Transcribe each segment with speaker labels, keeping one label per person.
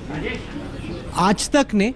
Speaker 1: आज तक ने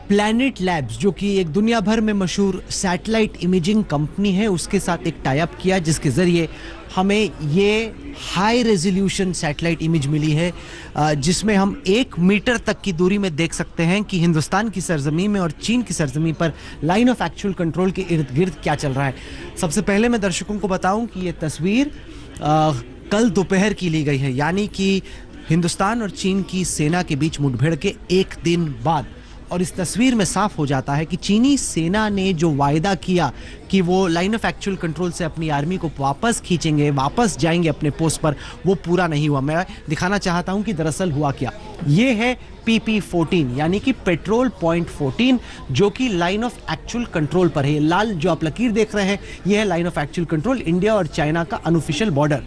Speaker 1: प्लैनेट लैब्स, जो कि एक दुनिया भर में मशहूर सैटेलाइट इमेजिंग कंपनी है, उसके साथ एक टाई अप किया जिसके ज़रिए हमें ये हाई रेजोल्यूशन सैटेलाइट इमेज मिली है, जिसमें हम 1 मीटर तक की दूरी में देख सकते हैं कि हिंदुस्तान की सरजमी में और चीन की सरजमी पर लाइन ऑफ एक्चुअल कंट्रोल के इर्द गिर्द क्या चल रहा है। सबसे पहले मैं दर्शकों को बताऊं कि ये तस्वीर कल दोपहर की ली गई है, यानी कि हिंदुस्तान और चीन की सेना के बीच मुठभेड़ के 1 दिन बाद। और इस तस्वीर में साफ हो जाता है कि चीनी सेना ने जो वायदा किया कि वो लाइन ऑफ एक्चुअल कंट्रोल से अपनी आर्मी को वापस खींचेंगे, वापस जाएंगे अपने पोस्ट पर, वो पूरा नहीं हुआ। मैं दिखाना चाहता हूं कि दरअसल हुआ क्या। ये है PP14 यानी कि पेट्रोल पॉइंट 14, जो कि लाइन ऑफ एक्चुअल कंट्रोल पर है। लाल जो आप लकीर देख रहे हैं, यह है line of actual control, India और चाइना का अनऑफिशियल बॉर्डर।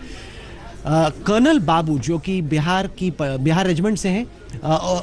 Speaker 1: कर्नल बाबू, जो कि बिहार रेजिमेंट से हैं,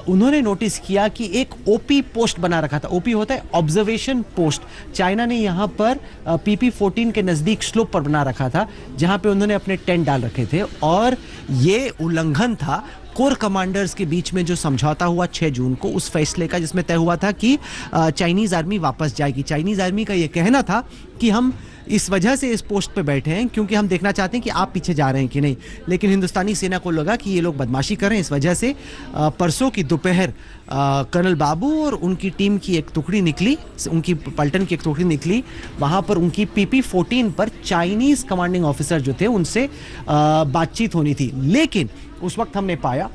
Speaker 1: उन्होंने नोटिस किया कि एक ओपी पोस्ट बना रखा था। ओपी होता है ऑब्जर्वेशन पोस्ट। चाइना ने यहाँ पर PP14 के नज़दीक स्लोप पर बना रखा था, जहाँ पे उन्होंने अपने टेंट डाल रखे थे। और ये उल्लंघन था कोर कमांडर्स के बीच में जो समझौता हुआ 6 जून को, उस फैसले का, जिसमें तय हुआ था कि चाइनीज़ आर्मी वापस जाएगी। चाइनीज़ आर्मी का ये कहना था कि हम इस वजह से इस पोस्ट पे बैठे हैं क्योंकि हम देखना चाहते हैं कि आप पीछे जा रहे हैं कि नहीं। लेकिन हिंदुस्तानी सेना को लगा कि ये लोग बदमाशी कर रहे हैं, इस वजह से परसों की दोपहर कर्नल बाबू और उनकी टीम की एक टुकड़ी निकली, उनकी पलटन की एक टुकड़ी निकली। वहाँ पर उनकी PP14 पर चाइनीज़ कमांडिंग ऑफिसर जो थे उनसे बातचीत होनी थी। लेकिन उस वक्त हमने पाया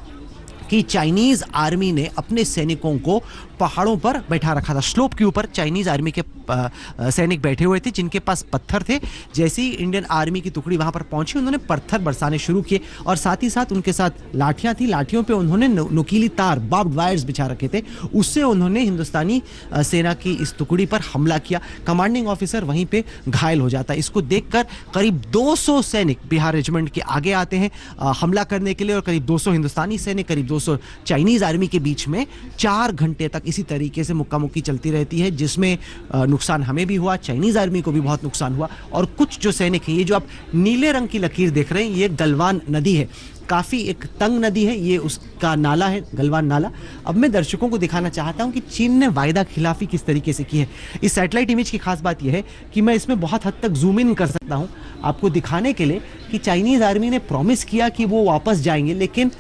Speaker 1: कि चाइनीज़ आर्मी ने अपने सैनिकों को पहाड़ों पर बैठा रखा था। स्लोप के ऊपर चाइनीज़ आर्मी के सैनिक बैठे हुए थे, जिनके पास पत्थर थे। जैसे ही इंडियन आर्मी की टुकड़ी वहां पर पहुंची, उन्होंने पत्थर बरसाने शुरू किए और साथ ही साथ उनके साथ लाठियां थी। लाठियों पे उन्होंने नुकीली तार, बार्ब्ड वायर्स बिछा रखे थे। उससे उन्होंने हिंदुस्तानी सेना की इस टुकड़ी पर हमला किया। कमांडिंग ऑफिसर वहीं पे घायल हो जाता है। इसको देखकर करीब 200 सैनिक बिहार रेजिमेंट के आगे आते हैं हमला करने के लिए, और करीब 200 हिंदुस्तानी सैनिक, करीब 200 चाइनीज़ आर्मी के बीच में 4 घंटे तक इसी तरीके से मुक्का मुक्की चलती रहती है, जिसमें नुकसान हमें भी हुआ, चाइनीज़ आर्मी को भी बहुत नुकसान हुआ। और कुछ जो सैनिक हैं, ये जो आप नीले रंग की लकीर देख रहे हैं, ये गलवान नदी है। काफ़ी एक तंग नदी है, ये उसका नाला है, गलवान नाला। अब मैं दर्शकों को दिखाना चाहता हूं कि चीन ने वायदा खिलाफी किस तरीके से की है। इस सैटेलाइट इमेज की खास बात यह है कि मैं इसमें बहुत हद तक जूम इन कर सकता हूं आपको दिखाने के लिए कि चाइनीज़ आर्मी ने प्रॉमिस किया कि वो वापस जाएंगे, लेकिन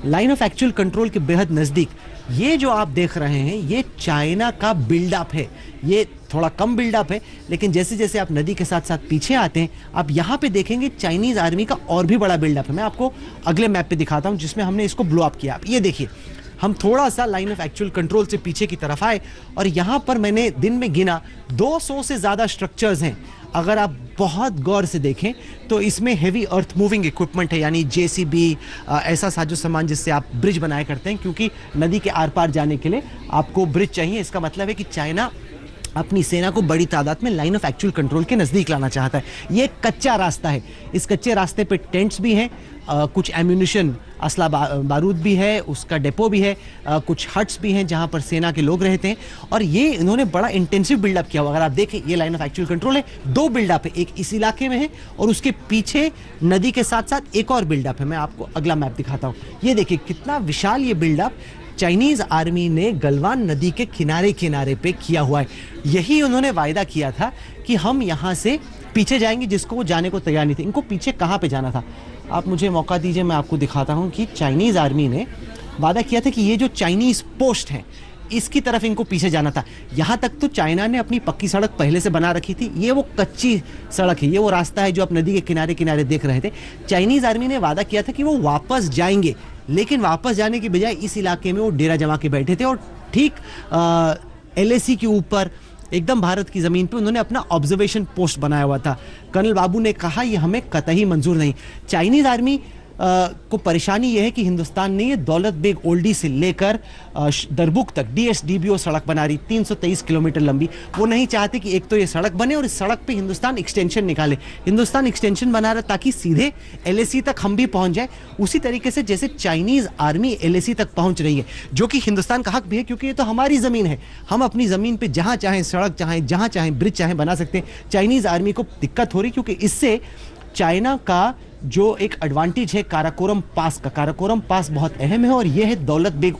Speaker 1: लाइन ऑफ एक्चुअल कंट्रोल के बेहद नज़दीक ये जो आप देख रहे हैं, ये चाइना का बिल्डअप है। ये थोड़ा कम बिल्डअप है, लेकिन जैसे जैसे आप नदी के साथ साथ पीछे आते हैं, आप यहाँ पे देखेंगे चाइनीज़ आर्मी का और भी बड़ा बिल्डअप है। मैं आपको अगले मैप पे दिखाता हूँ, जिसमें हमने इसको ब्लो अप किया। ये देखिए, हम थोड़ा सा लाइन ऑफ एक्चुअल कंट्रोल से पीछे की तरफ आए और यहाँ पर मैंने दिन में गिना 200 से ज़्यादा स्ट्रक्चर्स हैं। अगर आप बहुत गौर से देखें तो इसमें हेवी अर्थ मूविंग इक्विपमेंट है, यानी JCB, ऐसा साजो सामान जिससे आप ब्रिज बनाया करते हैं, क्योंकि नदी के आर पार जाने के लिए आपको ब्रिज चाहिए। इसका मतलब है कि चाइना अपनी सेना को बड़ी तादाद में लाइन ऑफ एक्चुअल कंट्रोल के नज़दीक लाना चाहता है। ये एक कच्चा रास्ता है, इस कच्चे रास्ते पे टेंट्स भी हैं, कुछ एम्यूनिशन, असला बारूद भी है, उसका डेपो भी है, कुछ हट्स भी हैं जहां पर सेना के लोग रहते हैं। और ये इन्होंने बड़ा इंटेंसिव बिल्डअप किया हुआ। अगर आप देखें, ये लाइन ऑफ एक्चुअल कंट्रोल है, 2 बिल्डअप है, एक इस इलाके में है और उसके पीछे नदी के साथ साथ एक और बिल्डअप है। मैं आपको अगला मैप दिखाता हूँ। ये देखिए कितना विशाल ये बिल्डअप चाइनीज़ आर्मी ने गलवान नदी के किनारे किनारे पे किया हुआ है। यही उन्होंने वायदा किया था कि हम यहाँ से पीछे जाएंगे, जिसको वो जाने को तैयार नहीं थे। इनको पीछे कहाँ पे जाना था, आप मुझे मौका दीजिए, मैं आपको दिखाता हूँ कि चाइनीज़ आर्मी ने वादा किया था कि ये जो चाइनीज़ पोस्ट है, इसकी तरफ इनको पीछे जाना था। यहाँ तक तो चाइना ने अपनी पक्की सड़क पहले से बना रखी थी। ये वो कच्ची सड़क है, ये वो रास्ता है जो आप नदी के किनारे किनारे देख रहे थे। चाइनीज़ आर्मी ने वादा किया था कि वो वापस जाएंगे, लेकिन वापस जाने की बजाय इस इलाके में वो डेरा जमा के बैठे थे और ठीक LAC के ऊपर एकदम भारत की ज़मीन पे उन्होंने अपना ऑब्जर्वेशन पोस्ट बनाया हुआ था। कर्नल बाबू ने कहा ये हमें कतई मंजूर नहीं। चाइनीज़ आर्मी को परेशानी यह है कि हिंदुस्तान ने ये दौलत बेग ओल्डी से लेकर दरबुक तक DSDBO सड़क बना रही, 323 किलोमीटर लंबी। वो नहीं चाहते कि एक तो ये सड़क बने और इस सड़क पे हिंदुस्तान एक्सटेंशन निकाले। हिंदुस्तान एक्सटेंशन बना रहा ताकि सीधे LAC तक हम भी पहुंच जाए, उसी तरीके से जैसे चाइनीज़ आर्मी LAC तक पहुंच रही है, जो कि हिंदुस्तान का हक भी है, क्योंकि ये तो हमारी ज़मीन है। हम अपनी ज़मीन पर जहाँ चाहें सड़क, चाहें जहाँ चाहें ब्रिज चाहें बना सकते हैं। चाइनीज़ आर्मी को दिक्कत हो रही, क्योंकि इससे चाइना का जो एक एडवांटेज है काराकोरम पास का, काराकोरम पास बहुत अहम है और यह है दौलत बेग